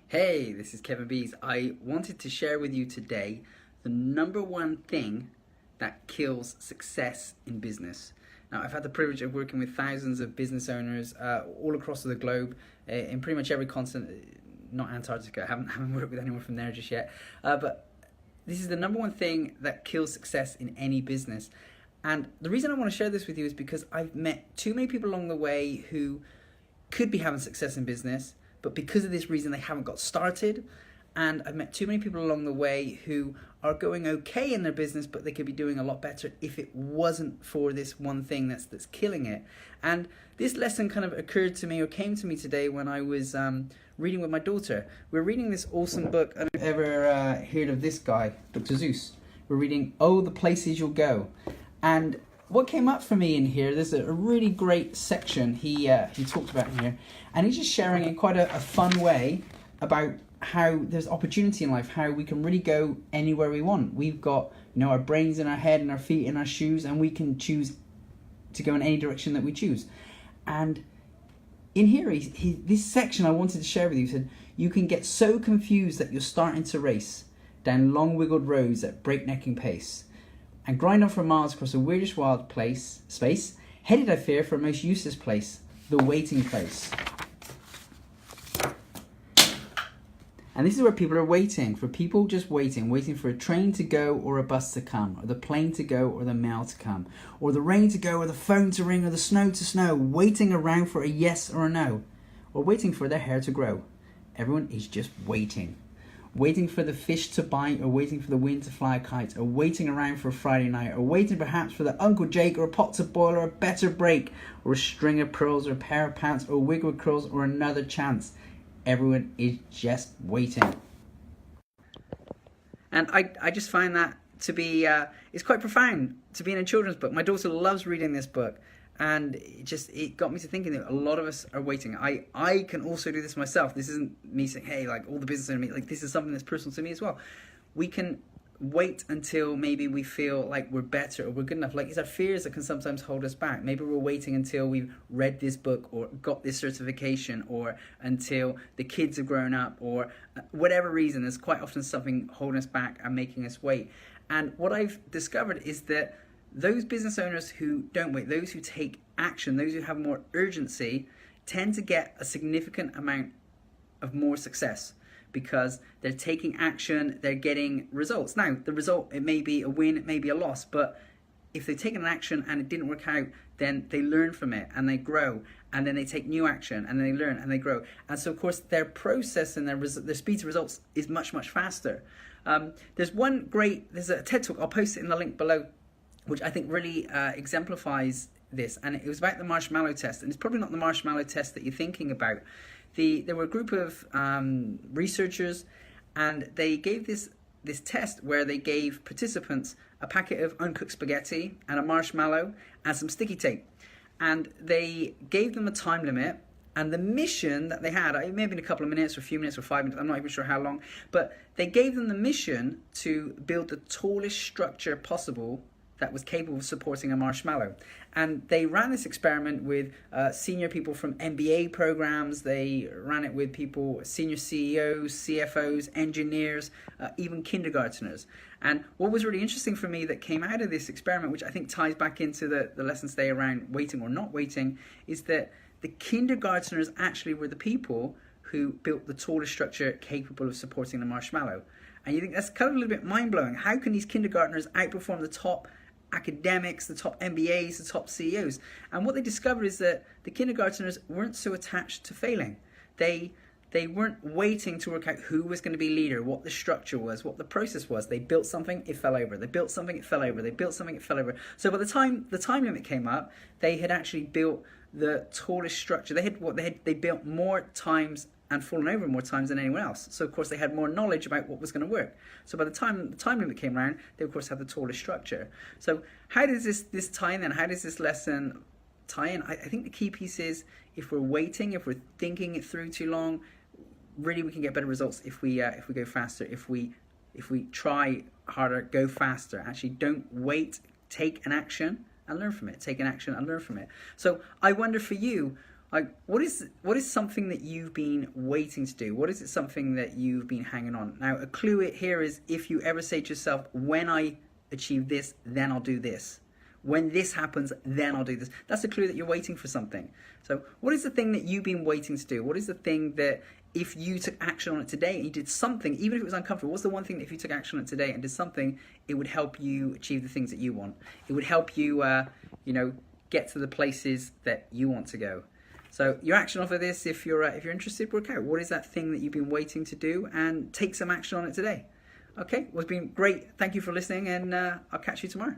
Hey, this is Kevin Bees. I wanted to share with you today the number one thing that kills success in business. Now, I've had the privilege of working with thousands of business owners all across the globe, in pretty much every continent, not Antarctica. I haven't worked with anyone from there just yet. But this is the number one thing that kills success in any business. And the reason I want to share this with you is because I've met too many people along the way who could be having success in business, but because of this reason they haven't got started. And I've met too many people along the way who are going okay in their business, but they could be doing a lot better if it wasn't for this one thing that's killing it. And this lesson kind of occurred to me, or came to me today, when I was reading with my daughter. We're reading this awesome book. I don't know if you've ever heard of this guy, Dr. Seuss. We're reading Oh, the Places You'll Go. And what came up for me in here, there's a really great section he talked about in here, and he's just sharing in quite a fun way about how there's opportunity in life, how we can really go anywhere we want. We've got, our brains in our head and our feet in our shoes, and we can choose to go in any direction that we choose. And in here, this section I wanted to share with you said, you can get so confused that you're starting to race down long wiggled roads at breaknecking pace, and grind on for miles across a weirdish wild space, headed, I fear, for a most useless place, the waiting place. And this is where people are waiting, for people just waiting for a train to go or a bus to come, or the plane to go or the mail to come, or the rain to go or the phone to ring or the snow to snow, waiting around for a yes or a no, or waiting for their hair to grow. Everyone is just waiting. Waiting for the fish to bite, or waiting for the wind to fly a kite, or waiting around for a Friday night, or waiting perhaps for the Uncle Jake, or a pot to boil, or a better break, or a string of pearls, or a pair of pants, or a wig with curls, or another chance. Everyone is just waiting. And I just find that to be, it's quite profound to be in a children's book. My daughter loves reading this book. And it got me to thinking that a lot of us are waiting. I can also do this myself. This isn't me saying, hey, like all the business owners, like this is something that's personal to me as well. We can wait until maybe we feel like we're better or we're good enough. Like it's our fears that can sometimes hold us back. Maybe we're waiting until we've read this book or got this certification, or until the kids have grown up, or whatever reason. There's quite often something holding us back and making us wait. And what I've discovered is that those business owners who don't wait, those who take action, those who have more urgency, tend to get a significant amount of more success, because they're taking action, they're getting results. Now, the result, it may be a win, it may be a loss, but if they've taken an action and it didn't work out, then they learn from it and they grow, and then they take new action and they learn and they grow. And so, of course, their process and their speed to results is much, much faster. There's a TED Talk, I'll post it in the link below, which I think really exemplifies this. And it was about the marshmallow test. And it's probably not the marshmallow test that you're thinking about. There were a group of researchers, and they gave this test where they gave participants a packet of uncooked spaghetti and a marshmallow and some sticky tape. And they gave them a time limit. And the mission that they had, it may have been a couple of minutes or a few minutes or 5 minutes, I'm not even sure how long, but they gave them the mission to build the tallest structure possible that was capable of supporting a marshmallow. And they ran this experiment with senior people from MBA programs. They ran it with people, senior CEOs, CFOs, engineers, even kindergarteners. And what was really interesting for me that came out of this experiment, which I think ties back into the lessons today around waiting or not waiting, is that the kindergarteners actually were the people who built the tallest structure capable of supporting the marshmallow. And you think that's kind of a little bit mind-blowing. How can these kindergarteners outperform the top academics, the top MBAs, the top CEOs? And what they discovered is that the kindergarteners weren't so attached to failing. They weren't waiting to work out who was going to be leader, what the structure was, what the process was. They built something, it fell over. They built something, it fell over. They built something, it fell over. So by the time the time limit came up, they had actually built the tallest structure. They built more times and fallen over more times than anyone else. So of course they had more knowledge about what was going to work. So by the time the time limit came around, they of course had the tallest structure. So how does this tie in then? How does this lesson tie in? I think the key piece is, if we're waiting, if we're thinking it through too long, really we can get better results if we go faster, if we try harder, go faster. Actually don't wait, take an action and learn from it. Take an action and learn from it. So I wonder for you, Like, what is something that you've been waiting to do? What is it something that you've been hanging on? Now, a clue here is if you ever say to yourself, when I achieve this, then I'll do this. When this happens, then I'll do this. That's a clue that you're waiting for something. So what is the thing that you've been waiting to do? What is the thing that if you took action on it today and you did something, even if it was uncomfortable, what's the one thing that if you took action on it today and did something, it would help you achieve the things that you want? It would help you, get to the places that you want to go. So your action off of this, if you're interested, work out what is that thing that you've been waiting to do and take some action on it today. Okay, well, it's been great. Thank you for listening, and I'll catch you tomorrow.